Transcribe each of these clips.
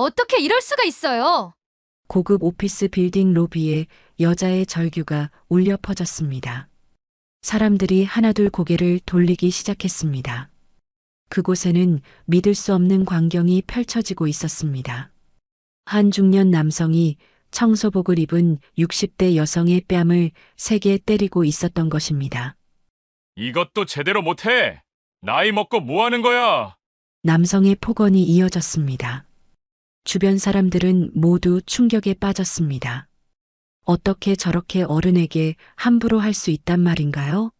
어떻게 이럴 수가 있어요? 고급 오피스 빌딩 로비에 여자의 절규가 울려 퍼졌습니다. 사람들이 하나둘 고개를 돌리기 시작했습니다. 그곳에는 믿을 수 없는 광경이 펼쳐지고 있었습니다. 한 중년 남성이 청소복을 입은 60대 여성의 뺨을 세게 때리고 있었던 것입니다. 이것도 제대로 못해. 나이 먹고 뭐 하는 거야? 남성의 폭언이 이어졌습니다. 주변 사람들은 모두 충격에 빠졌습니다. 어떻게 저렇게 어른에게 함부로 할 수 있단 말인가요?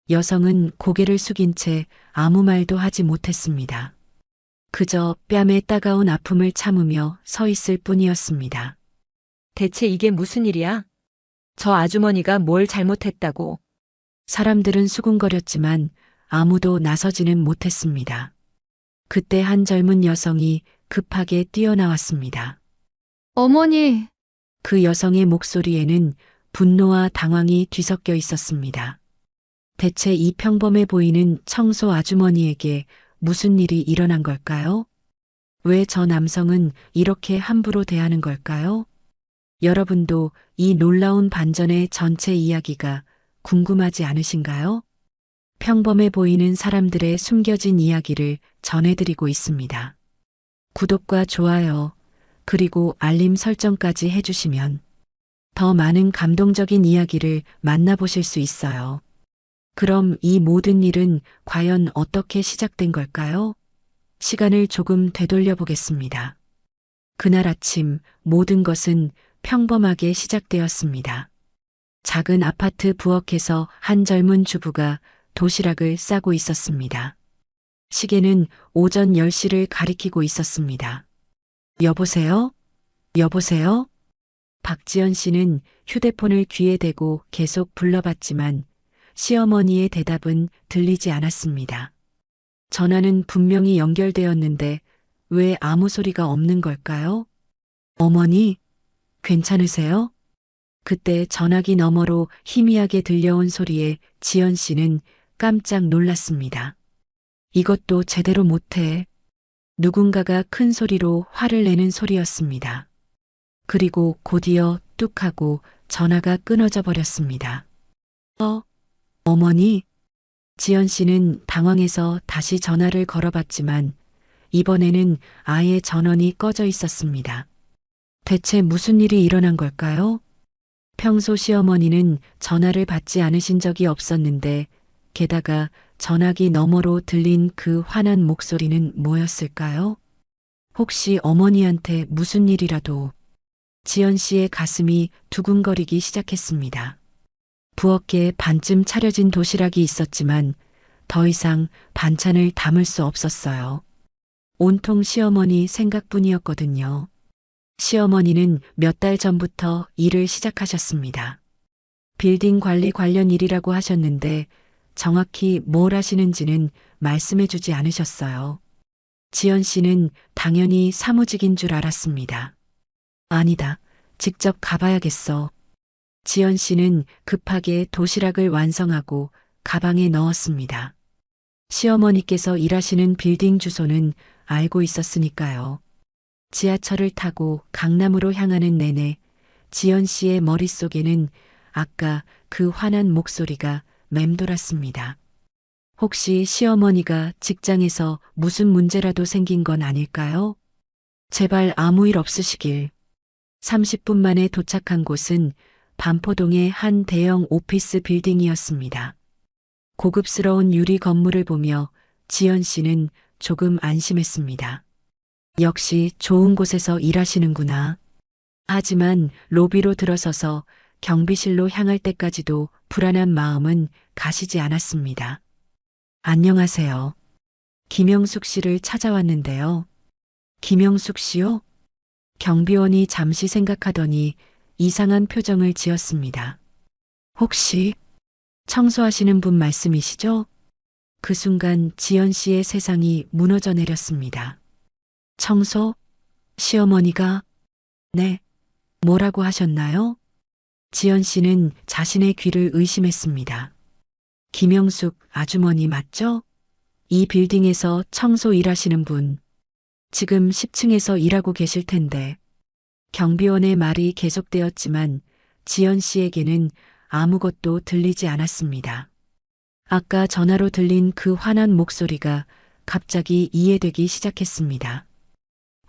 여성은 고개를 숙인 채 아무 말도 하지 못했습니다. 그저 뺨에 따가운 아픔을 참으며 서 있을 뿐이었습니다. 대체 이게 무슨 일이야? 저 아주머니가 뭘 잘못했다고. 사람들은 수군거렸지만 아무도 나서지는 못했습니다. 그때 한 젊은 여성이 급하게 뛰어나왔습니다. 어머니, 그 여성의 목소리에는 분노와 당황이 뒤섞여 있었습니다. 대체 이 평범해 보이는 청소 아주머니에게 무슨 일이 일어난 걸까요? 왜 저 남성은 이렇게 함부로 대하는 걸까요? 여러분도 이 놀라운 반전의 전체 이야기가 궁금하지 않으신가요? 평범해 보이는 사람들의 숨겨진 이야기를 전해드리고 있습니다. 구독과 좋아요, 그리고 알림 설정까지 해주시면 더 많은 감동적인 이야기를 만나보실 수 있어요. 그럼 이 모든 일은 과연 어떻게 시작된 걸까요? 시간을 조금 되돌려 보겠습니다. 그날 아침 모든 것은 평범하게 시작되었습니다. 작은 아파트 부엌에서 한 젊은 주부가 도시락을 싸고 있었습니다. 시계는 오전 10시를 가리키고 있었습니다. 여보세요? 여보세요? 박지연 씨는 휴대폰을 귀에 대고 계속 불러봤지만 시어머니의 대답은 들리지 않았습니다. 전화는 분명히 연결되었는데 왜 아무 소리가 없는 걸까요? 어머니, 괜찮으세요? 그때 전화기 너머로 희미하게 들려온 소리에 지연 씨는 깜짝 놀랐습니다. 이것도 제대로 못해. 누군가가 큰 소리로 화를 내는 소리였습니다. 그리고 곧이어 뚝 하고 전화가 끊어져 버렸습니다. 어머니? 지연 씨는 당황해서 다시 전화를 걸어봤지만 이번에는 아예 전원이 꺼져 있었습니다. 대체 무슨 일이 일어난 걸까요? 평소 시어머니는 전화를 받지 않으신 적이 없었는데 게다가 전화기 너머로 들린 그 환한 목소리는 뭐였을까요? 혹시 어머니한테 무슨 일이라도. 지연 씨의 가슴이 두근거리기 시작했습니다. 부엌에 반쯤 차려진 도시락이 있었지만 더 이상 반찬을 담을 수 없었어요. 온통 시어머니 생각뿐이었거든요. 시어머니는 몇 달 전부터 일을 시작하셨습니다. 빌딩 관리 관련 일이라고 하셨는데 정확히 뭘 하시는지는 말씀해 주지 않으셨어요. 지연 씨는 당연히 사무직인 줄 알았습니다. 아니다. 직접 가봐야겠어. 지연 씨는 급하게 도시락을 완성하고 가방에 넣었습니다. 시어머니께서 일하시는 빌딩 주소는 알고 있었으니까요. 지하철을 타고 강남으로 향하는 내내 지연 씨의 머릿속에는 아까 그 환한 목소리가 맴돌았습니다. 혹시 시어머니가 직장에서 무슨 문제라도 생긴 건 아닐까요? 제발 아무 일 없으시길. 30분 만에 도착한 곳은 반포동의 한 대형 오피스 빌딩이었습니다. 고급스러운 유리 건물을 보며 지연 씨는 조금 안심했습니다. 역시 좋은 곳에서 일하시는구나. 하지만 로비로 들어서서 경비실로 향할 때까지도 불안한 마음은 가시지 않았습니다. 안녕하세요. 김영숙 씨를 찾아왔는데요. 김영숙 씨요? 경비원이 잠시 생각하더니 이상한 표정을 지었습니다. 혹시 청소하시는 분 말씀이시죠? 그 순간 지연 씨의 세상이 무너져 내렸습니다. 청소? 시어머니가? 네. 뭐라고 하셨나요? 지연 씨는 자신의 귀를 의심했습니다. 김영숙 아주머니 맞죠? 이 빌딩에서 청소 일하시는 분. 지금 10층에서 일하고 계실 텐데. 경비원의 말이 계속되었지만 지연 씨에게는 아무것도 들리지 않았습니다. 아까 전화로 들린 그 화난 목소리가 갑자기 이해되기 시작했습니다.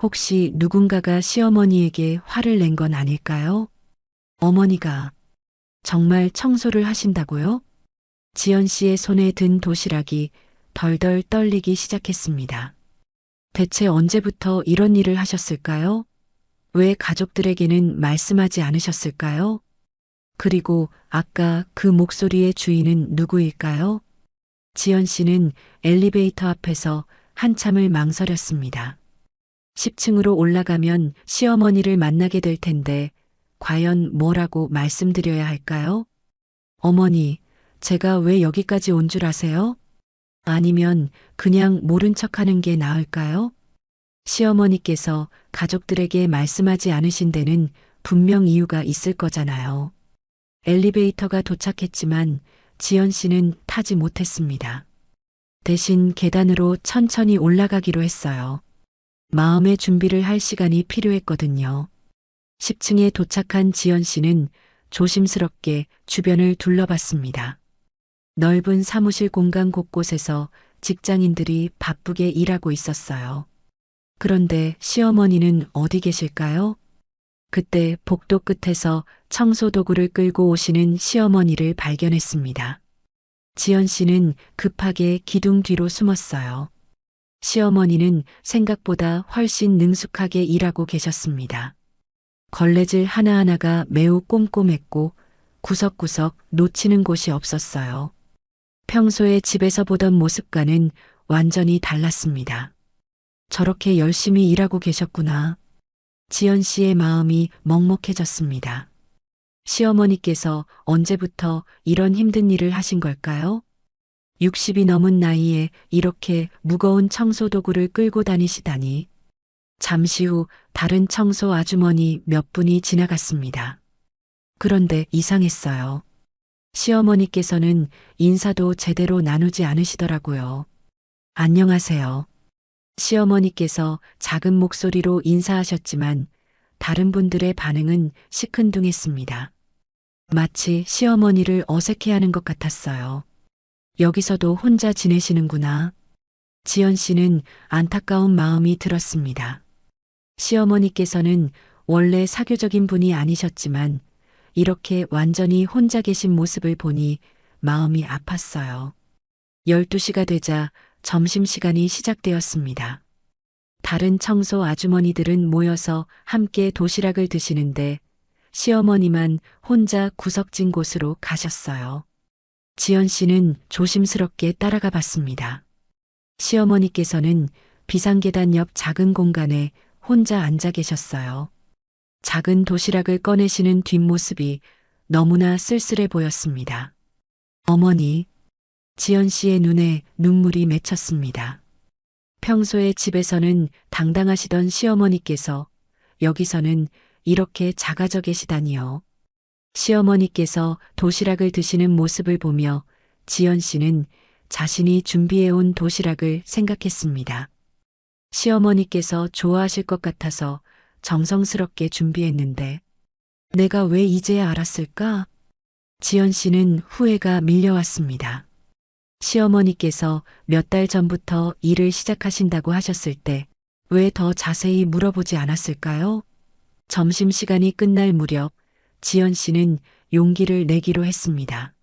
혹시 누군가가 시어머니에게 화를 낸 건 아닐까요? 어머니가 정말 청소를 하신다고요? 지연 씨의 손에 든 도시락이 덜덜 떨리기 시작했습니다. 대체 언제부터 이런 일을 하셨을까요? 왜 가족들에게는 말씀하지 않으셨을까요? 그리고 아까 그 목소리의 주인은 누구일까요? 지연 씨는 엘리베이터 앞에서 한참을 망설였습니다. 10층으로 올라가면 시어머니를 만나게 될 텐데 과연 뭐라고 말씀드려야 할까요? 어머니, 제가 왜 여기까지 온 줄 아세요? 아니면 그냥 모른 척 하는 게 나을까요? 시어머니께서 가족들에게 말씀하지 않으신 데는 분명 이유가 있을 거잖아요. 엘리베이터가 도착했지만 지연 씨는 타지 못했습니다. 대신 계단으로 천천히 올라가기로 했어요. 마음의 준비를 할 시간이 필요했거든요. 10층에 도착한 지연 씨는 조심스럽게 주변을 둘러봤습니다. 넓은 사무실 공간 곳곳에서 직장인들이 바쁘게 일하고 있었어요. 그런데 시어머니는 어디 계실까요? 그때 복도 끝에서 청소 도구를 끌고 오시는 시어머니를 발견했습니다. 지연 씨는 급하게 기둥 뒤로 숨었어요. 시어머니는 생각보다 훨씬 능숙하게 일하고 계셨습니다. 걸레질 하나하나가 매우 꼼꼼했고 구석구석 놓치는 곳이 없었어요. 평소에 집에서 보던 모습과는 완전히 달랐습니다. 저렇게 열심히 일하고 계셨구나. 지연 씨의 마음이 먹먹해졌습니다. 시어머니께서 언제부터 이런 힘든 일을 하신 걸까요? 60이 넘은 나이에 이렇게 무거운 청소 도구를 끌고 다니시다니. 잠시 후 다른 청소 아주머니 몇 분이 지나갔습니다. 그런데 이상했어요. 시어머니께서는 인사도 제대로 나누지 않으시더라고요. 안녕하세요. 시어머니께서 작은 목소리로 인사하셨지만 다른 분들의 반응은 시큰둥했습니다. 마치 시어머니를 어색해하는 것 같았어요. 여기서도 혼자 지내시는구나. 지연 씨는 안타까운 마음이 들었습니다. 시어머니께서는 원래 사교적인 분이 아니셨지만 이렇게 완전히 혼자 계신 모습을 보니 마음이 아팠어요. 12시가 되자 점심시간이 시작되었습니다. 다른 청소 아주머니들은 모여서 함께 도시락을 드시는데 시어머니만 혼자 구석진 곳으로 가셨어요. 지연 씨는 조심스럽게 따라가 봤습니다. 시어머니께서는 비상계단 옆 작은 공간에 혼자 앉아 계셨어요. 작은 도시락을 꺼내시는 뒷모습이 너무나 쓸쓸해 보였습니다. 어머니, 지연 씨의 눈에 눈물이 맺혔습니다. 평소에 집에서는 당당하시던 시어머니께서 여기서는 이렇게 작아져 계시다니요. 시어머니께서 도시락을 드시는 모습을 보며 지연 씨는 자신이 준비해온 도시락을 생각했습니다. 시어머니께서 좋아하실 것 같아서 정성스럽게 준비했는데 내가 왜 이제야 알았을까? 지연 씨는 후회가 밀려왔습니다. 시어머니께서 몇 달 전부터 일을 시작하신다고 하셨을 때 왜 더 자세히 물어보지 않았을까요? 점심시간이 끝날 무렵 지연 씨는 용기를 내기로 했습니다.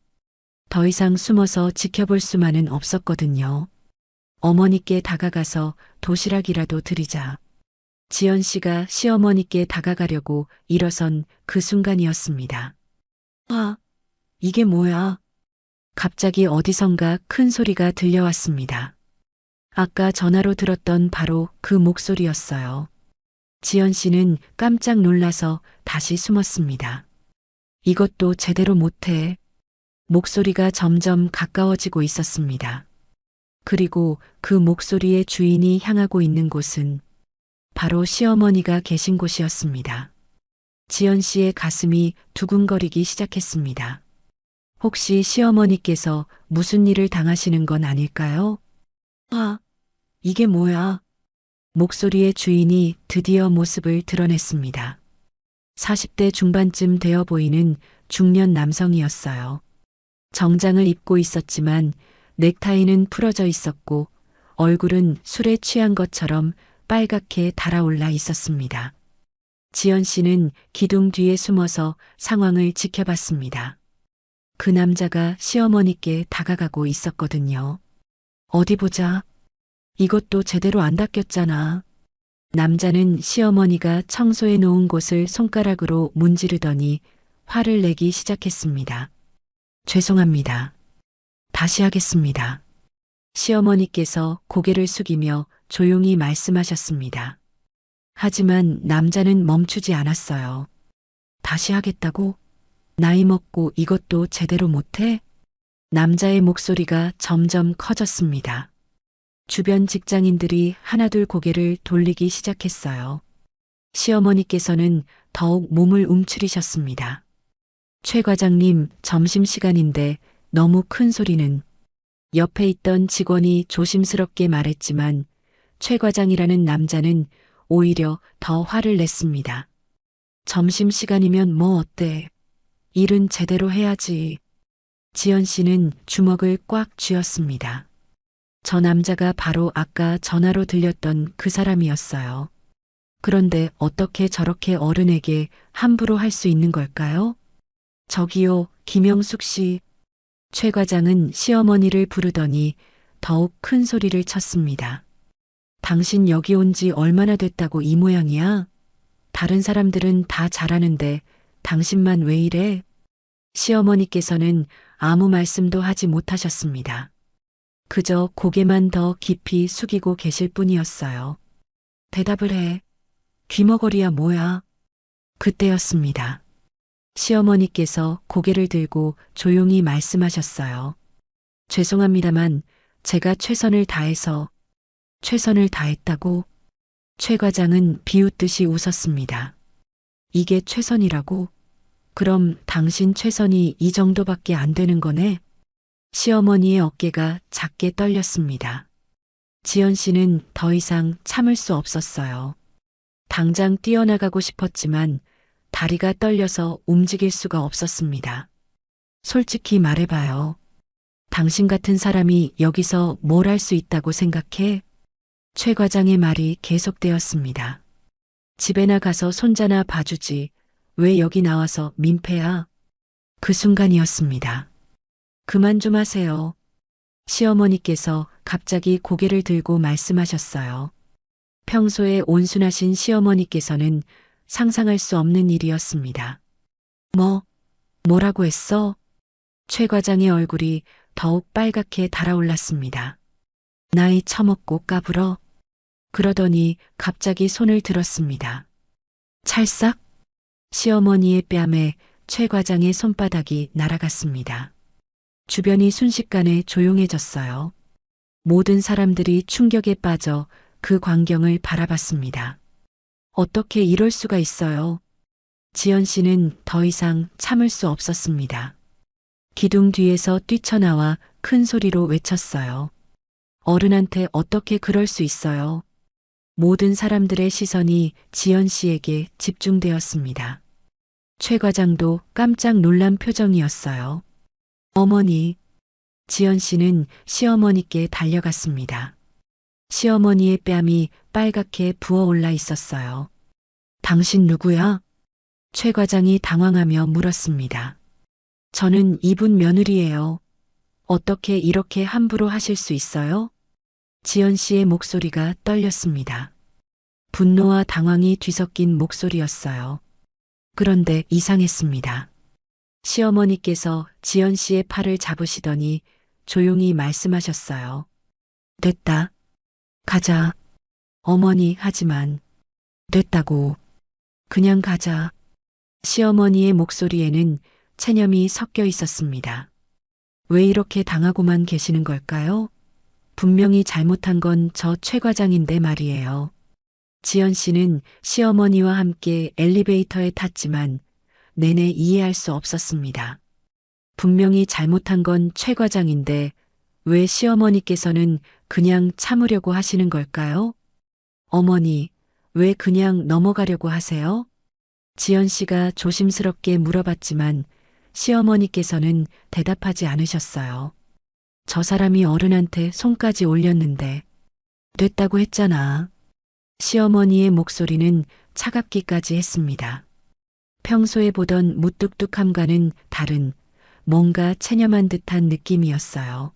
더 이상 숨어서 지켜볼 수만은 없었거든요. 어머니께 다가가서 도시락이라도 드리자. 지연 씨가 시어머니께 다가가려고 일어선 그 순간이었습니다. 아, 이게 뭐야? 갑자기 어디선가 큰 소리가 들려왔습니다. 아까 전화로 들었던 바로 그 목소리였어요. 지연 씨는 깜짝 놀라서 다시 숨었습니다. 이것도 제대로 못해. 목소리가 점점 가까워지고 있었습니다. 그리고 그 목소리의 주인이 향하고 있는 곳은 바로 시어머니가 계신 곳이었습니다. 지연 씨의 가슴이 두근거리기 시작했습니다. 혹시 시어머니께서 무슨 일을 당하시는 건 아닐까요? 아, 이게 뭐야? 목소리의 주인이 드디어 모습을 드러냈습니다. 40대 중반쯤 되어 보이는 중년 남성이었어요. 정장을 입고 있었지만 넥타이는 풀어져 있었고 얼굴은 술에 취한 것처럼 빨갛게 달아올라 있었습니다. 지연 씨는 기둥 뒤에 숨어서 상황을 지켜봤습니다. 그 남자가 시어머니께 다가가고 있었거든요. 어디 보자. 이것도 제대로 안 닦였잖아. 남자는 시어머니가 청소해 놓은 곳을 손가락으로 문지르더니 화를 내기 시작했습니다. 죄송합니다. 다시 하겠습니다. 시어머니께서 고개를 숙이며 조용히 말씀하셨습니다. 하지만 남자는 멈추지 않았어요. 다시 하겠다고? 나이 먹고 이것도 제대로 못해? 남자의 목소리가 점점 커졌습니다. 주변 직장인들이 하나둘 고개를 돌리기 시작했어요. 시어머니께서는 더욱 몸을 움츠리셨습니다. 최 과장님, 점심시간인데 너무 큰 소리는. 옆에 있던 직원이 조심스럽게 말했지만 최 과장이라는 남자는 오히려 더 화를 냈습니다. 점심시간이면 뭐 어때? 일은 제대로 해야지. 지연 씨는 주먹을 꽉 쥐었습니다. 저 남자가 바로 아까 전화로 들렸던 그 사람이었어요. 그런데 어떻게 저렇게 어른에게 함부로 할 수 있는 걸까요? 저기요, 김영숙 씨. 최 과장은 시어머니를 부르더니 더욱 큰 소리를 쳤습니다. 당신 여기 온 지 얼마나 됐다고 이 모양이야? 다른 사람들은 다 잘하는데 당신만 왜 이래? 시어머니께서는 아무 말씀도 하지 못하셨습니다. 그저 고개만 더 깊이 숙이고 계실 뿐이었어요. 대답을 해. 귀머거리야 뭐야? 그때였습니다. 시어머니께서 고개를 들고 조용히 말씀하셨어요. 죄송합니다만 제가 최선을 다해서. 최선을 다했다고? 최 과장은 비웃듯이 웃었습니다. 이게 최선이라고? 그럼 당신 최선이 이 정도밖에 안 되는 거네? 시어머니의 어깨가 작게 떨렸습니다. 지연 씨는 더 이상 참을 수 없었어요. 당장 뛰어나가고 싶었지만 다리가 떨려서 움직일 수가 없었습니다. 솔직히 말해봐요. 당신 같은 사람이 여기서 뭘 할 수 있다고 생각해? 최 과장의 말이 계속되었습니다. 집에나 가서 손자나 봐주지. 왜 여기 나와서 민폐야? 그 순간이었습니다. 그만 좀 하세요. 시어머니께서 갑자기 고개를 들고 말씀하셨어요. 평소에 온순하신 시어머니께서는 상상할 수 없는 일이었습니다. 뭐라고 했어? 최 과장의 얼굴이 더욱 빨갛게 달아올랐습니다. 나이 처먹고 까불어? 그러더니 갑자기 손을 들었습니다. 찰싹? 시어머니의 뺨에 최 과장의 손바닥이 날아갔습니다. 주변이 순식간에 조용해졌어요. 모든 사람들이 충격에 빠져 그 광경을 바라봤습니다. 어떻게 이럴 수가 있어요? 지연 씨는 더 이상 참을 수 없었습니다. 기둥 뒤에서 뛰쳐나와 큰 소리로 외쳤어요. 어른한테 어떻게 그럴 수 있어요? 모든 사람들의 시선이 지연 씨에게 집중되었습니다. 최 과장도 깜짝 놀란 표정이었어요. 어머니. 지연 씨는 시어머니께 달려갔습니다. 시어머니의 뺨이 빨갛게 부어올라 있었어요. 당신 누구야? 최 과장이 당황하며 물었습니다. 저는 이분 며느리예요. 어떻게 이렇게 함부로 하실 수 있어요? 지연 씨의 목소리가 떨렸습니다. 분노와 당황이 뒤섞인 목소리였어요. 그런데 이상했습니다. 시어머니께서 지연 씨의 팔을 잡으시더니 조용히 말씀하셨어요. 됐다. 가자. 어머니, 하지만. 됐다고. 그냥 가자. 시어머니의 목소리에는 체념이 섞여 있었습니다. 왜 이렇게 당하고만 계시는 걸까요? 분명히 잘못한 건 저 최 과장인데 말이에요. 지연 씨는 시어머니와 함께 엘리베이터에 탔지만 내내 이해할 수 없었습니다. 분명히 잘못한 건 최 과장인데 왜 시어머니께서는 그냥 참으려고 하시는 걸까요? 어머니, 왜 그냥 넘어가려고 하세요? 지연 씨가 조심스럽게 물어봤지만 시어머니께서는 대답하지 않으셨어요. 저 사람이 어른한테 손까지 올렸는데 됐다고 했잖아. 시어머니의 목소리는 차갑기까지 했습니다. 평소에 보던 무뚝뚝함과는 다른 뭔가 체념한 듯한 느낌이었어요.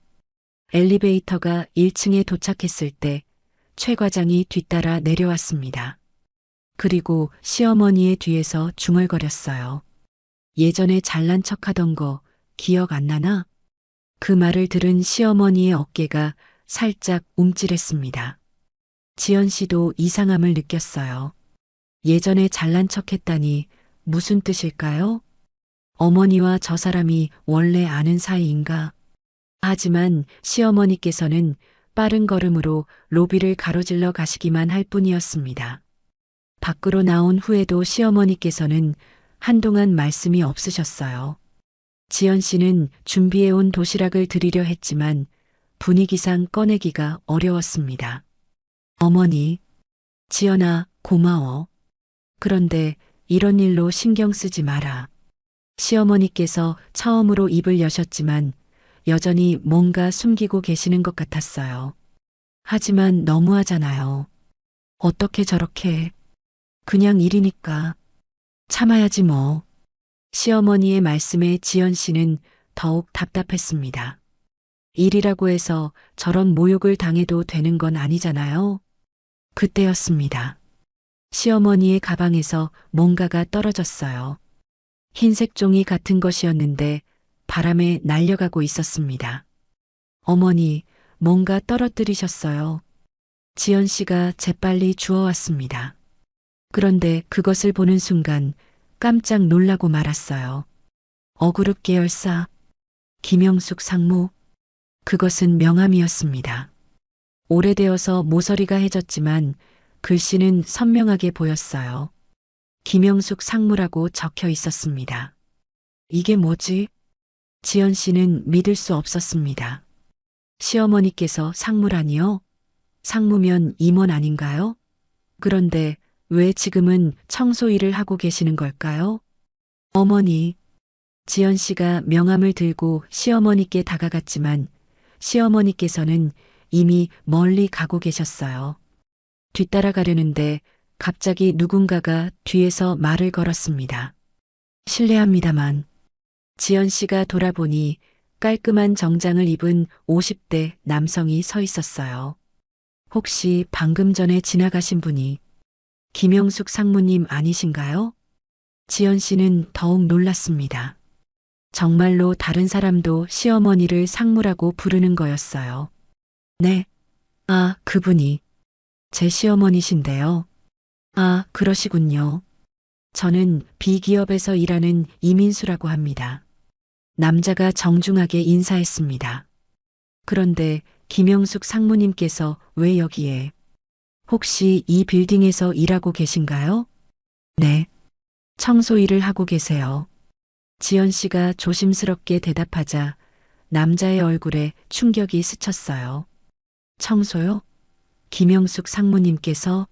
엘리베이터가 1층에 도착했을 때 최 과장이 뒤따라 내려왔습니다. 그리고 시어머니의 뒤에서 중얼거렸어요. 예전에 잘난 척하던 거 기억 안 나나? 그 말을 들은 시어머니의 어깨가 살짝 움찔했습니다. 지연 씨도 이상함을 느꼈어요. 예전에 잘난 척했다니 무슨 뜻일까요? 어머니와 저 사람이 원래 아는 사이인가? 하지만 시어머니께서는 빠른 걸음으로 로비를 가로질러 가시기만 할 뿐이었습니다. 밖으로 나온 후에도 시어머니께서는 한동안 말씀이 없으셨어요. 지연 씨는 준비해온 도시락을 드리려 했지만 분위기상 꺼내기가 어려웠습니다. 어머니, 지연아, 고마워. 그런데 이런 일로 신경 쓰지 마라. 시어머니께서 처음으로 입을 여셨지만 여전히 뭔가 숨기고 계시는 것 같았어요. 하지만 너무하잖아요. 어떻게 저렇게. 그냥 일이니까. 참아야지 뭐. 시어머니의 말씀에 지연 씨는 더욱 답답했습니다. 일이라고 해서 저런 모욕을 당해도 되는 건 아니잖아요. 그때였습니다. 시어머니의 가방에서 뭔가가 떨어졌어요. 흰색 종이 같은 것이었는데 바람에 날려가고 있었습니다. 어머니, 뭔가 떨어뜨리셨어요. 지연 씨가 재빨리 주워왔습니다. 그런데 그것을 보는 순간 깜짝 놀라고 말았어요. 어그룹 계열사, 김영숙 상무. 그것은 명함이었습니다. 오래되어서 모서리가 해졌지만 글씨는 선명하게 보였어요. 김영숙 상무라고 적혀 있었습니다. 이게 뭐지? 지연 씨는 믿을 수 없었습니다. 시어머니께서 상무라니요? 상무면 임원 아닌가요? 그런데 왜 지금은 청소 일을 하고 계시는 걸까요? 어머니, 지연 씨가 명함을 들고 시어머니께 다가갔지만 시어머니께서는 이미 멀리 가고 계셨어요. 뒤따라가려는데 갑자기 누군가가 뒤에서 말을 걸었습니다. 실례합니다만. 지연 씨가 돌아보니 깔끔한 정장을 입은 50대 남성이 서 있었어요. 혹시 방금 전에 지나가신 분이 김영숙 상무님 아니신가요? 지연 씨는 더욱 놀랐습니다. 정말로 다른 사람도 시어머니를 상무라고 부르는 거였어요. 네. 아, 그분이 제 시어머니신데요. 아, 그러시군요. 저는 B기업에서 일하는 이민수라고 합니다. 남자가 정중하게 인사했습니다. 그런데 김영숙 상무님께서 왜 여기에? 혹시 이 빌딩에서 일하고 계신가요? 네. 청소 일을 하고 계세요. 지연 씨가 조심스럽게 대답하자 남자의 얼굴에 충격이 스쳤어요. 청소요? 김영숙 상무님께서?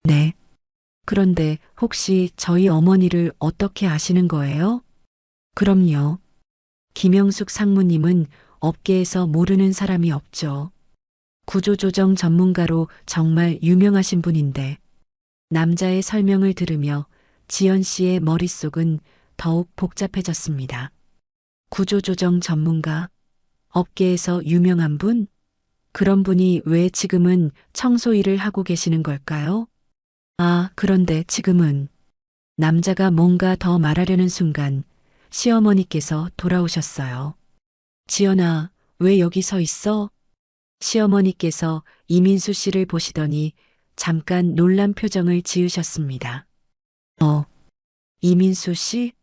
네. 그런데 혹시 저희 어머니를 어떻게 아시는 거예요? 그럼요. 김영숙 상무님은 업계에서 모르는 사람이 없죠. 구조조정 전문가로 정말 유명하신 분인데 남자의 설명을 들으며 지연 씨의 머릿속은 더욱 복잡해졌습니다. 구조조정 전문가? 업계에서 유명한 분? 그런 분이 왜 지금은 청소 일을 하고 계시는 걸까요? 아, 그런데 지금은 남자가 뭔가 더 말하려는 순간 시어머니께서 돌아오셨어요. 지연아, 왜 여기 서 있어? 시어머니께서 이민수 씨를 보시더니 잠깐 놀란 표정을 지으셨습니다. 이민수 씨?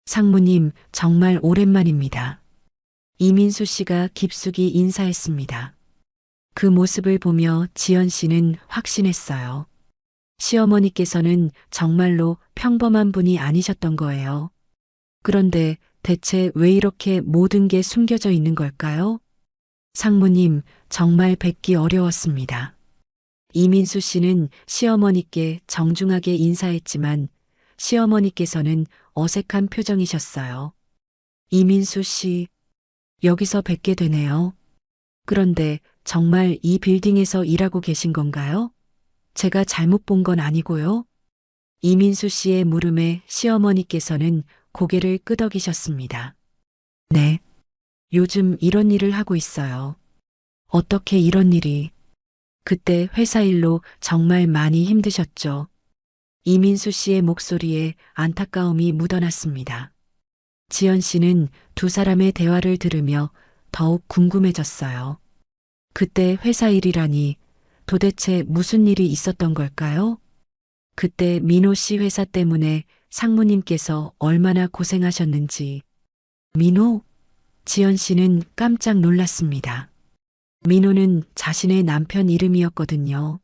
상무님, 정말 오랜만입니다. 이민수 씨가 깊숙이 인사했습니다. 그 모습을 보며 지연 씨는 확신했어요. 시어머니께서는 정말로 평범한 분이 아니셨던 거예요. 그런데 대체 왜 이렇게 모든 게 숨겨져 있는 걸까요? 상무님, 정말 뵙기 어려웠습니다. 이민수 씨는 시어머니께 정중하게 인사했지만 시어머니께서는 어색한 표정이셨어요. 이민수 씨, 여기서 뵙게 되네요. 그런데 정말 이 빌딩에서 일하고 계신 건가요? 제가 잘못 본 건 아니고요. 이민수 씨의 물음에 시어머니께서는 고개를 끄덕이셨습니다. 네. 요즘 이런 일을 하고 있어요. 어떻게 이런 일이? 그때 회사 일로 정말 많이 힘드셨죠. 이민수 씨의 목소리에 안타까움이 묻어났습니다. 지연 씨는 두 사람의 대화를 들으며 더욱 궁금해졌어요. 그때 회사 일이라니 도대체 무슨 일이 있었던 걸까요? 그때 민호 씨 회사 때문에 상무님께서 얼마나 고생하셨는지. 민호? 지연 씨는 깜짝 놀랐습니다. 민호는 자신의 남편 이름이었거든요.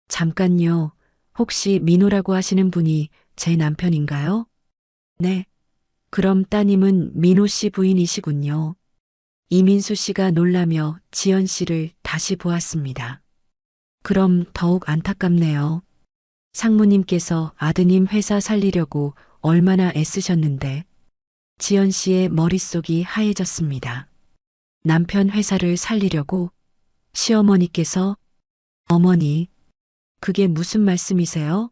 잠깐요. 혹시 민호라고 하시는 분이 제 남편인가요? 네. 그럼 따님은 민호 씨 부인이시군요. 이민수 씨가 놀라며 지연 씨를 다시 보았습니다. 그럼 더욱 안타깝네요. 상무님께서 아드님 회사 살리려고 얼마나 애쓰셨는데. 지연 씨의 머릿속이 하얘졌습니다. 남편 회사를 살리려고 시어머니께서 어머니, 그게 무슨 말씀이세요?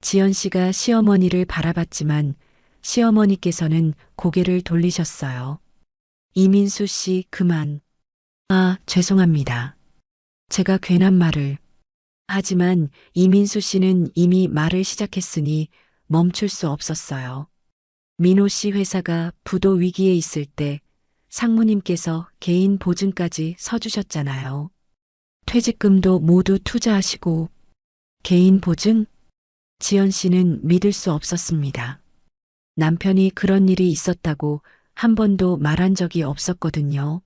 지연 씨가 시어머니를 바라봤지만 시어머니께서는 고개를 돌리셨어요. 이민수 씨, 그만. 아, 죄송합니다. 제가 괜한 말을. 하지만 이민수 씨는 이미 말을 시작했으니 멈출 수 없었어요. 민호 씨 회사가 부도 위기에 있을 때 상무님께서 개인 보증까지 서주셨잖아요. 퇴직금도 모두 투자하시고 개인 보증? 지연 씨는 믿을 수 없었습니다. 남편이 그런 일이 있었다고 한 번도 말한 적이 없었거든요.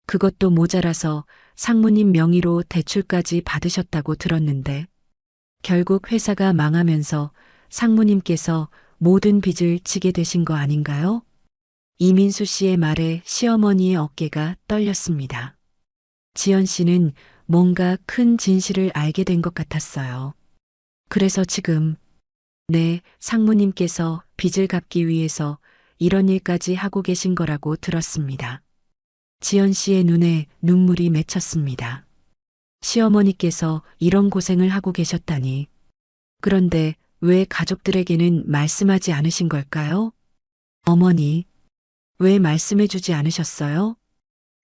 그것도 모자라서 상무님 명의로 대출까지 받으셨다고 들었는데 결국 회사가 망하면서 상무님께서 모든 빚을 지게 되신 거 아닌가요? 이민수 씨의 말에 시어머니의 어깨가 떨렸습니다. 지연 씨는 뭔가 큰 진실을 알게 된 것 같았어요. 그래서 지금, 네, 상무님께서 빚을 갚기 위해서 이런 일까지 하고 계신 거라고 들었습니다. 지연 씨의 눈에 눈물이 맺혔습니다. 시어머니께서 이런 고생을 하고 계셨다니. 그런데 왜 가족들에게는 말씀하지 않으신 걸까요? 어머니, 왜 말씀해 주지 않으셨어요?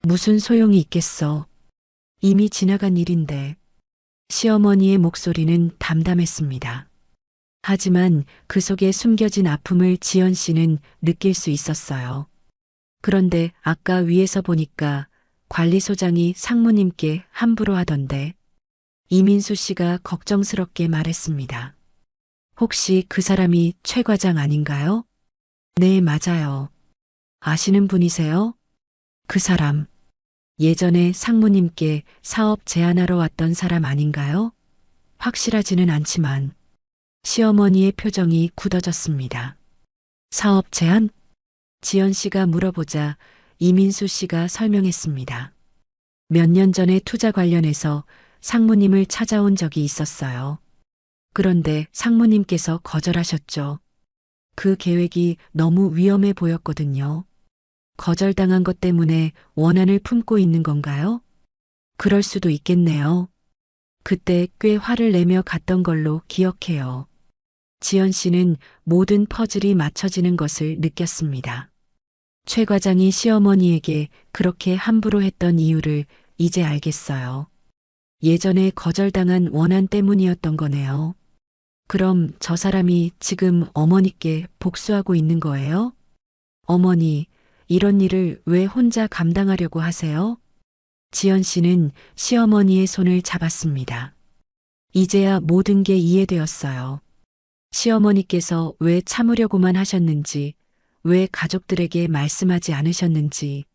무슨 소용이 있겠어. 이미 지나간 일인데. 시어머니의 목소리는 담담했습니다. 하지만 그 속에 숨겨진 아픔을 지연 씨는 느낄 수 있었어요. 그런데 아까 위에서 보니까 관리소장이 상무님께 함부로 하던데. 이민수 씨가 걱정스럽게 말했습니다. 혹시 그 사람이 최 과장 아닌가요? 네, 맞아요. 아시는 분이세요? 그 사람. 예전에 상무님께 사업 제안하러 왔던 사람 아닌가요? 확실하지는 않지만 시어머니의 표정이 굳어졌습니다. 사업 제안? 지연 씨가 물어보자 이민수 씨가 설명했습니다. 몇 년 전에 투자 관련해서 상무님을 찾아온 적이 있었어요. 그런데 상무님께서 거절하셨죠. 그 계획이 너무 위험해 보였거든요. 거절당한 것 때문에 원한을 품고 있는 건가요? 그럴 수도 있겠네요. 그때 꽤 화를 내며 갔던 걸로 기억해요. 지연 씨는 모든 퍼즐이 맞춰지는 것을 느꼈습니다. 최 과장이 시어머니에게 그렇게 함부로 했던 이유를 이제 알겠어요. 예전에 거절당한 원한 때문이었던 거네요. 그럼 저 사람이 지금 어머니께 복수하고 있는 거예요? 어머니, 이런 일을 왜 혼자 감당하려고 하세요? 지연 씨는 시어머니의 손을 잡았습니다. 이제야 모든 게 이해되었어요. 시어머니께서 왜 참으려고만 하셨는지, 왜 가족들에게 말씀하지 않으셨는지.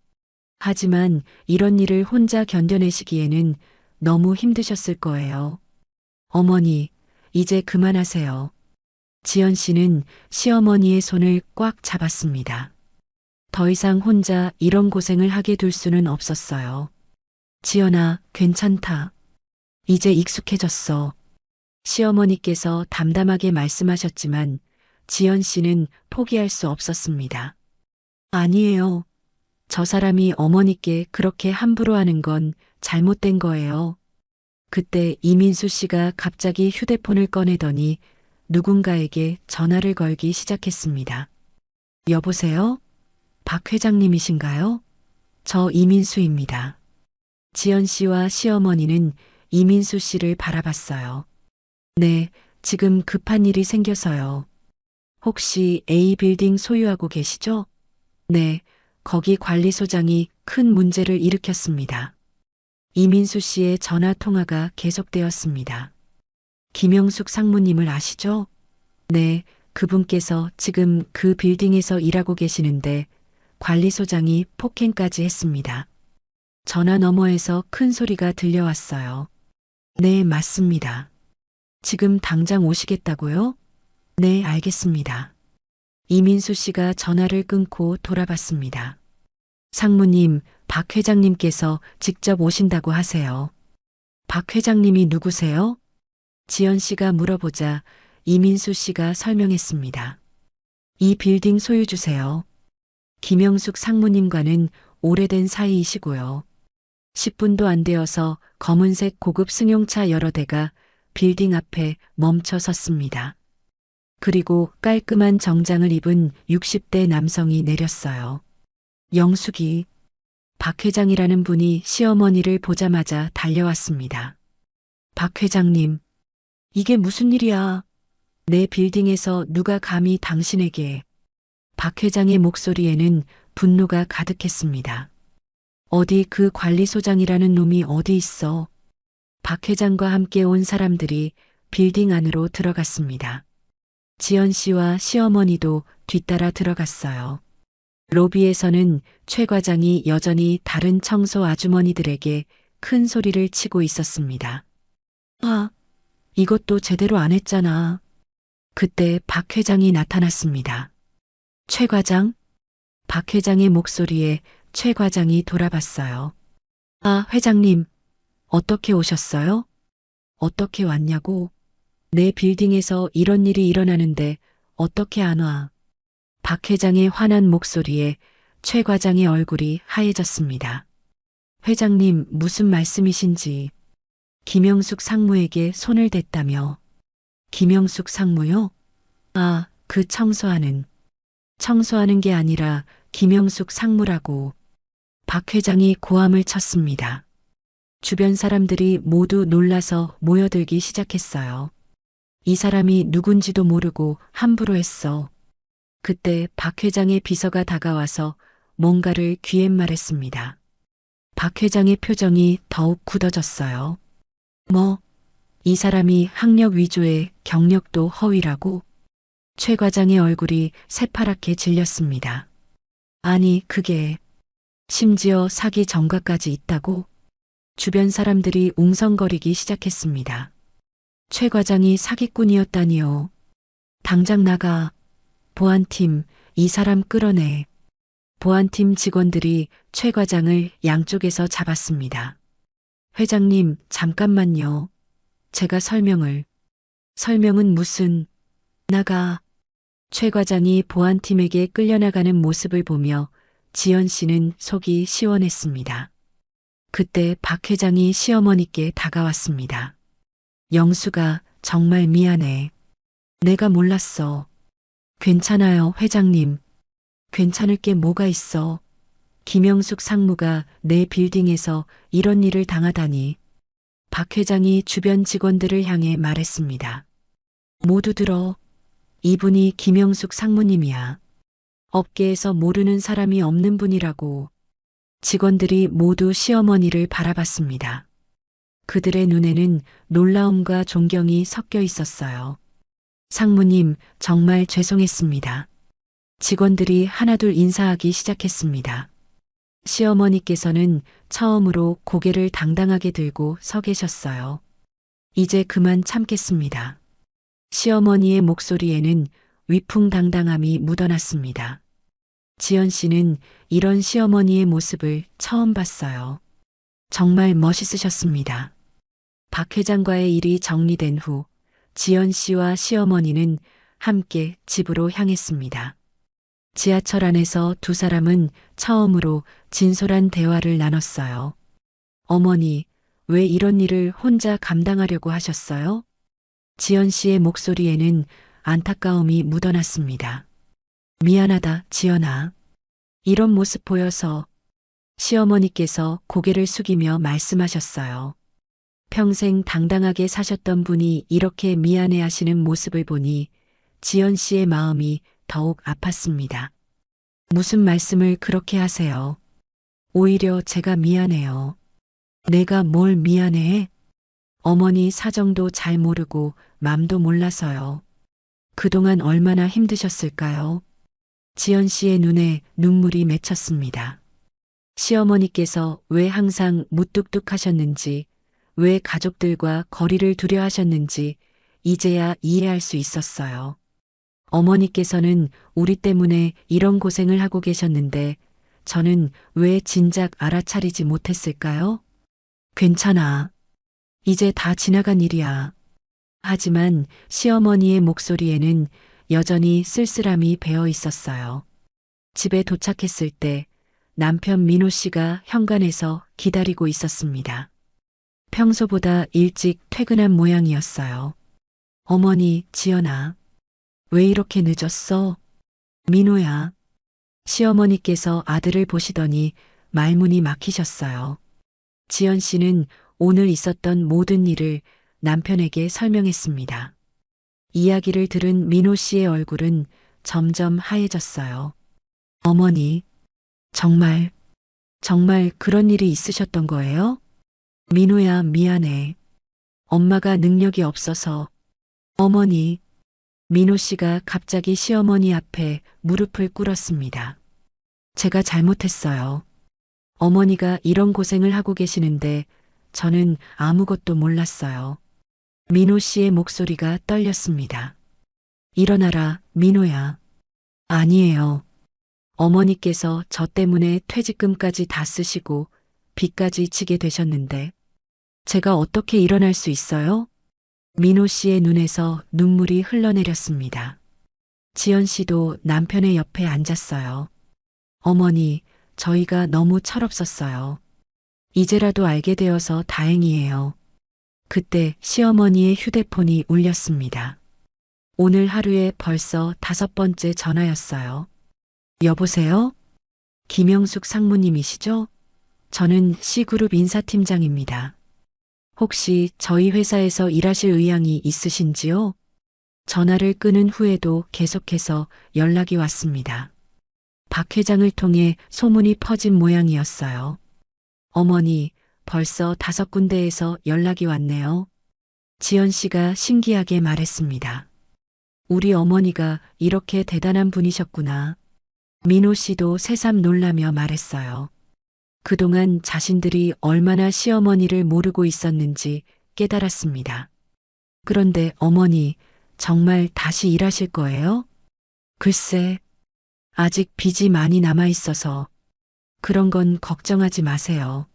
하지만 이런 일을 혼자 견뎌내시기에는 너무 힘드셨을 거예요. 어머니, 이제 그만하세요. 지연 씨는 시어머니의 손을 꽉 잡았습니다. 더 이상 혼자 이런 고생을 하게 둘 수는 없었어요. 지연아, 괜찮다. 이제 익숙해졌어. 시어머니께서 담담하게 말씀하셨지만 지연 씨는 포기할 수 없었습니다. 아니에요. 저 사람이 어머니께 그렇게 함부로 하는 건 잘못된 거예요. 그때 이민수 씨가 갑자기 휴대폰을 꺼내더니 누군가에게 전화를 걸기 시작했습니다. 여보세요? 박 회장님이신가요? 저 이민수입니다. 지연 씨와 시어머니는 이민수 씨를 바라봤어요. 네, 지금 급한 일이 생겨서요. 혹시 A빌딩 소유하고 계시죠? 네, 거기 관리소장이 큰 문제를 일으켰습니다. 이민수 씨의 전화 통화가 계속되었습니다. 김영숙 상무님을 아시죠? 네, 그분께서 지금 그 빌딩에서 일하고 계시는데 관리소장이 폭행까지 했습니다. 전화 너머에서 큰 소리가 들려왔어요. 네, 맞습니다. 지금 당장 오시겠다고요? 네, 알겠습니다. 이민수 씨가 전화를 끊고 돌아봤습니다. 상무님, 박 회장님께서 직접 오신다고 하세요. 박 회장님이 누구세요? 지연 씨가 물어보자 이민수 씨가 설명했습니다. 이 빌딩 소유주세요. 김영숙 상무님과는 오래된 사이이시고요. 10분도 안 되어서 검은색 고급 승용차 여러 대가 빌딩 앞에 멈춰 섰습니다. 그리고 깔끔한 정장을 입은 60대 남성이 내렸어요. 영숙이, 박 회장이라는 분이 시어머니를 보자마자 달려왔습니다. 박 회장님, 이게 무슨 일이야? 내 빌딩에서 누가 감히 당신에게. 박 회장의 목소리에는 분노가 가득했습니다. 어디 그 관리소장이라는 놈이 어디 있어? 박 회장과 함께 온 사람들이 빌딩 안으로 들어갔습니다. 지연 씨와 시어머니도 뒤따라 들어갔어요. 로비에서는 최 과장이 여전히 다른 청소 아주머니들에게 큰 소리를 치고 있었습니다. 아, 이것도 제대로 안 했잖아. 그때 박 회장이 나타났습니다. 최 과장? 박 회장의 목소리에 최 과장이 돌아봤어요. 아, 회장님, 어떻게 오셨어요? 어떻게 왔냐고? 내 빌딩에서 이런 일이 일어나는데 어떻게 안 와? 박 회장의 화난 목소리에 최 과장의 얼굴이 하얘졌습니다. 회장님, 무슨 말씀이신지. 김영숙 상무에게 손을 댔다며. 김영숙 상무요? 아, 그 청소하는 게 아니라 김영숙 상무라고. 박 회장이 고함을 쳤습니다. 주변 사람들이 모두 놀라서 모여들기 시작했어요. 이 사람이 누군지도 모르고 함부로 했어. 그때 박 회장의 비서가 다가와서 뭔가를 귀에 말했습니다. 박 회장의 표정이 더욱 굳어졌어요. 뭐, 이 사람이 학력 위조에 경력도 허위라고? 최 과장의 얼굴이 새파랗게 질렸습니다. 아니, 그게 심지어 사기 전과까지 있다고? 주변 사람들이 웅성거리기 시작했습니다. 최 과장이 사기꾼이었다니요. 당장 나가. 보안팀, 이 사람 끌어내. 보안팀 직원들이 최 과장을 양쪽에서 잡았습니다. 회장님, 잠깐만요. 제가 설명은 무슨, 나가. 최 과장이 보안팀에게 끌려나가는 모습을 보며 지연 씨는 속이 시원했습니다. 그때 박 회장이 시어머니께 다가왔습니다. 영수가 정말 미안해. 내가 몰랐어. 괜찮아요, 회장님. 괜찮을 게 뭐가 있어. 김영숙 상무가 내 빌딩에서 이런 일을 당하다니. 박 회장이 주변 직원들을 향해 말했습니다. 모두 들어. 이분이 김영숙 상무님이야. 업계에서 모르는 사람이 없는 분이라고. 직원들이 모두 시어머니를 바라봤습니다. 그들의 눈에는 놀라움과 존경이 섞여 있었어요. 상무님, 정말 죄송했습니다. 직원들이 하나둘 인사하기 시작했습니다. 시어머니께서는 처음으로 고개를 당당하게 들고 서 계셨어요. 이제 그만 참겠습니다. 시어머니의 목소리에는 위풍당당함이 묻어났습니다. 지연 씨는 이런 시어머니의 모습을 처음 봤어요. 정말 멋있으셨습니다. 박 회장과의 일이 정리된 후 지연 씨와 시어머니는 함께 집으로 향했습니다. 지하철 안에서 두 사람은 처음으로 진솔한 대화를 나눴어요. 어머니, 왜 이런 일을 혼자 감당하려고 하셨어요? 지연 씨의 목소리에는 안타까움이 묻어났습니다. 미안하다, 지연아. 이런 모습 보여서 시어머니께서 고개를 숙이며 말씀하셨어요. 평생 당당하게 사셨던 분이 이렇게 미안해 하시는 모습을 보니 지연 씨의 마음이 더욱 아팠습니다. 무슨 말씀을 그렇게 하세요? 오히려 제가 미안해요. 내가 뭘 미안해? 어머니 사정도 잘 모르고 맘도 몰라서요. 그동안 얼마나 힘드셨을까요? 지연 씨의 눈에 눈물이 맺혔습니다. 시어머니께서 왜 항상 무뚝뚝하셨는지, 왜 가족들과 거리를 두려 하셨는지 이제야 이해할 수 있었어요. 어머니께서는 우리 때문에 이런 고생을 하고 계셨는데 저는 왜 진작 알아차리지 못했을까요? 괜찮아. 이제 다 지나간 일이야. 하지만 시어머니의 목소리에는 여전히 쓸쓸함이 배어 있었어요. 집에 도착했을 때 남편 민호 씨가 현관에서 기다리고 있었습니다. 평소보다 일찍 퇴근한 모양이었어요. 어머니, 지연아. 왜 이렇게 늦었어? 민호야. 시어머니께서 아들을 보시더니 말문이 막히셨어요. 지연 씨는 오늘 있었던 모든 일을 남편에게 설명했습니다. 이야기를 들은 민호 씨의 얼굴은 점점 하얘졌어요. 어머니, 정말 그런 일이 있으셨던 거예요? 민호야, 미안해. 엄마가 능력이 없어서. 어머니, 민호 씨가 갑자기 시어머니 앞에 무릎을 꿇었습니다. 제가 잘못했어요. 어머니가 이런 고생을 하고 계시는데 저는 아무것도 몰랐어요. 민호 씨의 목소리가 떨렸습니다. 일어나라, 민호야. 아니에요. 어머니께서 저 때문에 퇴직금까지 다 쓰시고 빚까지 지게 되셨는데 제가 어떻게 일어날 수 있어요? 민호 씨의 눈에서 눈물이 흘러내렸습니다. 지연 씨도 남편의 옆에 앉았어요. 어머니, 저희가 너무 철없었어요. 이제라도 알게 되어서 다행이에요. 그때 시어머니의 휴대폰이 울렸습니다. 오늘 하루에 벌써 5번째 전화였어요. 여보세요? 김영숙 상무님이시죠? 저는 C그룹 인사팀장입니다. 혹시 저희 회사에서 일하실 의향이 있으신지요? 전화를 끊은 후에도 계속해서 연락이 왔습니다. 박 회장을 통해 소문이 퍼진 모양이었어요. 어머니, 벌써 5군데에서 연락이 왔네요. 지연 씨가 신기하게 말했습니다. 우리 어머니가 이렇게 대단한 분이셨구나. 민호 씨도 새삼 놀라며 말했어요. 그동안 자신들이 얼마나 시어머니를 모르고 있었는지 깨달았습니다. 그런데 어머니, 정말 다시 일하실 거예요? 글쎄, 아직 빚이 많이 남아 있어서 그런 건 걱정하지 마세요.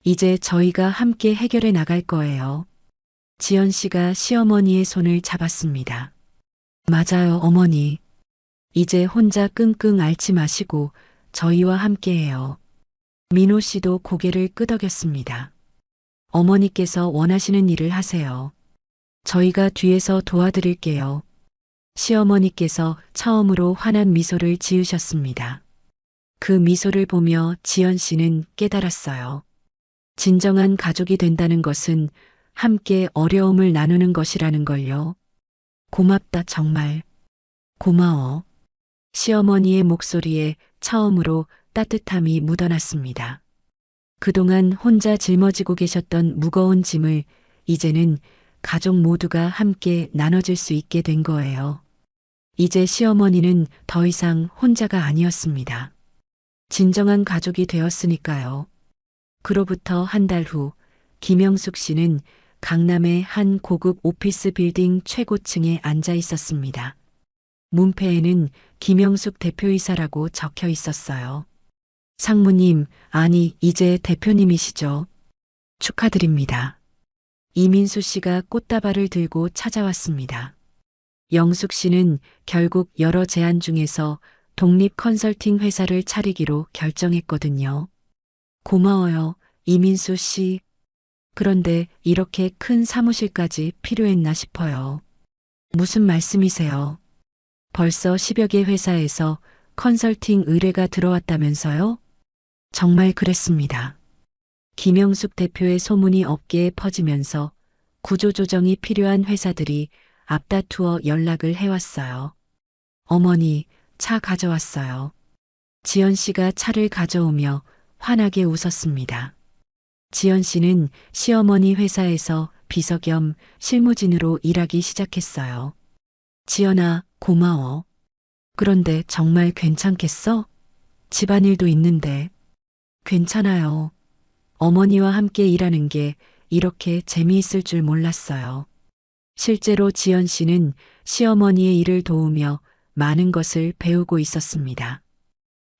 이제 저희가 함께 해결해 나갈 거예요. 지연 씨가 시어머니의 손을 잡았습니다. 맞아요, 어머니. 이제 혼자 끙끙 앓지 마시고 저희와 함께해요. 민호 씨도 고개를 끄덕였습니다. 어머니께서 원하시는 일을 하세요. 저희가 뒤에서 도와드릴게요. 시어머니께서 처음으로 환한 미소를 지으셨습니다. 그 미소를 보며 지연 씨는 깨달았어요. 진정한 가족이 된다는 것은 함께 어려움을 나누는 것이라는 걸요. 고맙다, 정말. 고마워. 시어머니의 목소리에 처음으로 따뜻함이 묻어났습니다. 그동안 혼자 짊어지고 계셨던 무거운 짐을 이제는 가족 모두가 함께 나눠질 수 있게 된 거예요. 이제 시어머니는 더 이상 혼자가 아니었습니다. 진정한 가족이 되었으니까요. 그로부터 한 달 후 김영숙 씨는 강남의 한 고급 오피스 빌딩 최고층에 앉아 있었습니다. 문패에는 김영숙 대표이사라고 적혀 있었어요. 상무님, 아니 이제 대표님이시죠. 축하드립니다. 이민수 씨가 꽃다발을 들고 찾아왔습니다. 영숙 씨는 결국 여러 제안 중에서 독립 컨설팅 회사를 차리기로 결정했거든요. 고마워요, 이민수 씨. 그런데 이렇게 큰 사무실까지 필요했나 싶어요. 무슨 말씀이세요? 벌써 10여 개 회사에서 컨설팅 의뢰가 들어왔다면서요? 정말 그랬습니다. 김영숙 대표의 소문이 업계에 퍼지면서 구조조정이 필요한 회사들이 앞다투어 연락을 해왔어요. 어머니, 차 가져왔어요. 지연 씨가 차를 가져오며 환하게 웃었습니다. 지연 씨는 시어머니 회사에서 비서 겸 실무진으로 일하기 시작했어요. 지연아, 고마워. 그런데 정말 괜찮겠어? 집안일도 있는데. 괜찮아요. 어머니와 함께 일하는 게 이렇게 재미있을 줄 몰랐어요. 실제로 지연 씨는 시어머니의 일을 도우며 많은 것을 배우고 있었습니다.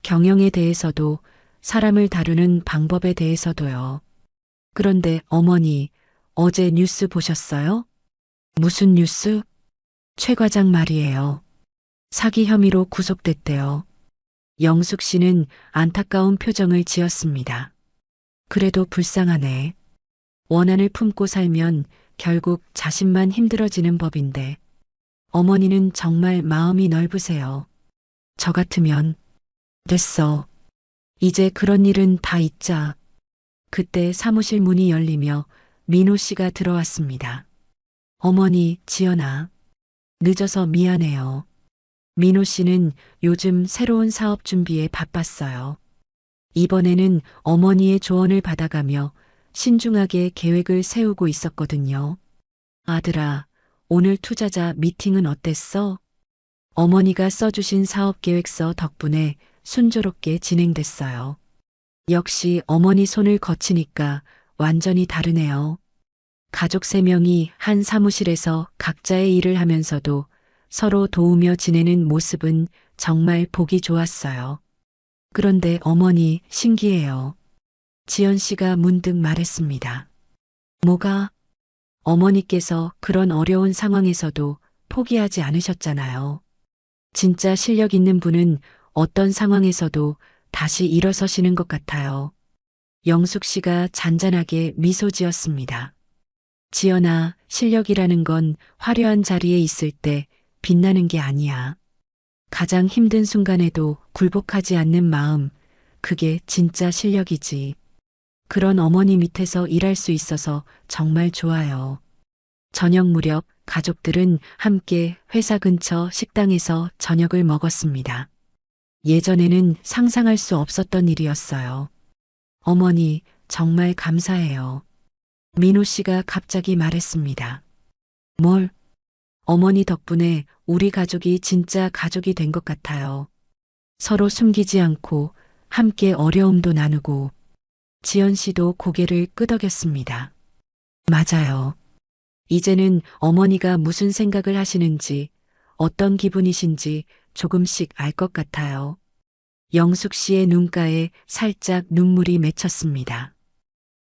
경영에 대해서도 사람을 다루는 방법에 대해서도요. 그런데 어머니, 어제 뉴스 보셨어요? 무슨 뉴스? 최 과장 말이에요. 사기 혐의로 구속됐대요. 영숙 씨는 안타까운 표정을 지었습니다. 그래도 불쌍하네. 원한을 품고 살면 결국 자신만 힘들어지는 법인데. 어머니는 정말 마음이 넓으세요. 저 같으면. 됐어. 이제 그런 일은 다 잊자. 그때 사무실 문이 열리며 민호 씨가 들어왔습니다. 어머니, 지연아. 늦어서 미안해요. 민호 씨는 요즘 새로운 사업 준비에 바빴어요. 이번에는 어머니의 조언을 받아가며 신중하게 계획을 세우고 있었거든요. 아들아, 오늘 투자자 미팅은 어땠어? 어머니가 써주신 사업계획서 덕분에 순조롭게 진행됐어요. 역시 어머니 손을 거치니까 완전히 다르네요. 가족 3명이 한 사무실에서 각자의 일을 하면서도 서로 도우며 지내는 모습은 정말 보기 좋았어요. 그런데 어머니, 신기해요. 지연 씨가 문득 말했습니다. 뭐가? 어머니께서 그런 어려운 상황에서도 포기하지 않으셨잖아요. 진짜 실력 있는 분은 어떤 상황에서도 다시 일어서시는 것 같아요. 영숙 씨가 잔잔하게 미소 지었습니다. 지연아, 실력이라는 건 화려한 자리에 있을 때 빛나는 게 아니야. 가장 힘든 순간에도 굴복하지 않는 마음, 그게 진짜 실력이지. 그런 어머니 밑에서 일할 수 있어서 정말 좋아요. 저녁 무렵 가족들은 함께 회사 근처 식당에서 저녁을 먹었습니다. 예전에는 상상할 수 없었던 일이었어요. 어머니, 정말 감사해요. 민호 씨가 갑자기 말했습니다. 뭘? 어머니 덕분에 우리 가족이 진짜 가족이 된 것 같아요. 서로 숨기지 않고 함께 어려움도 나누고. 지연 씨도 고개를 끄덕였습니다. 맞아요. 이제는 어머니가 무슨 생각을 하시는지, 어떤 기분이신지 조금씩 알 것 같아요. 영숙 씨의 눈가에 살짝 눈물이 맺혔습니다.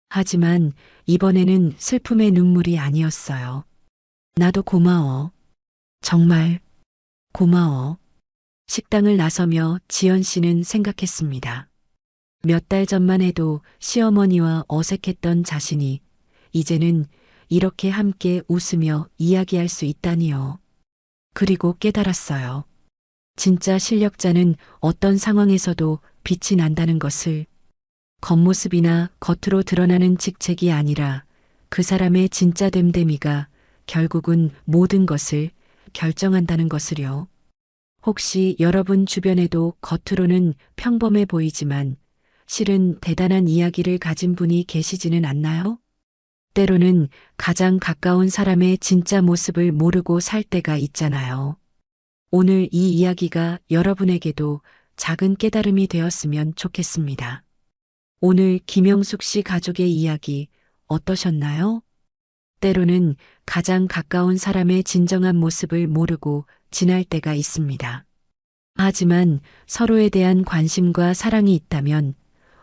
하지만 이번에는 슬픔의 눈물이 아니었어요. 나도 고마워. 정말 고마워. 식당을 나서며 지연 씨는 생각했습니다. 몇 달 전만 해도 시어머니와 어색했던 자신이 이제는 이렇게 함께 웃으며 이야기할 수 있다니요. 그리고 깨달았어요. 진짜 실력자는 어떤 상황에서도 빛이 난다는 것을. 겉모습이나 겉으로 드러나는 직책이 아니라 그 사람의 진짜 됨됨이가 결국은 모든 것을 결정한다는 것을요. 혹시 여러분 주변에도 겉으로는 평범해 보이지만 실은 대단한 이야기를 가진 분이 계시지는 않나요? 때로는 가장 가까운 사람의 진짜 모습을 모르고 살 때가 있잖아요. 오늘 이 이야기가 여러분에게도 작은 깨달음이 되었으면 좋겠습니다. 오늘 김영숙 씨 가족의 이야기 어떠셨나요? 때로는 가장 가까운 사람의 진정한 모습을 모르고 지날 때가 있습니다. 하지만 서로에 대한 관심과 사랑이 있다면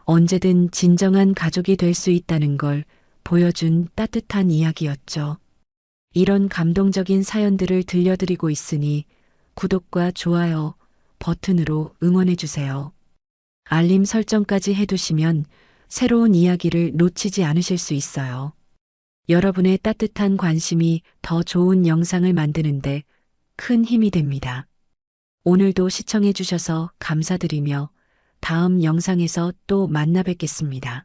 언제든 진정한 가족이 될 수 있다는 걸 보여준 따뜻한 이야기였죠. 이런 감동적인 사연들을 들려드리고 있으니 구독과 좋아요 버튼으로 응원해주세요. 알림 설정까지 해두시면 새로운 이야기를 놓치지 않으실 수 있어요. 여러분의 따뜻한 관심이 더 좋은 영상을 만드는데 큰 힘이 됩니다. 오늘도 시청해주셔서 감사드리며 다음 영상에서 또 만나 뵙겠습니다.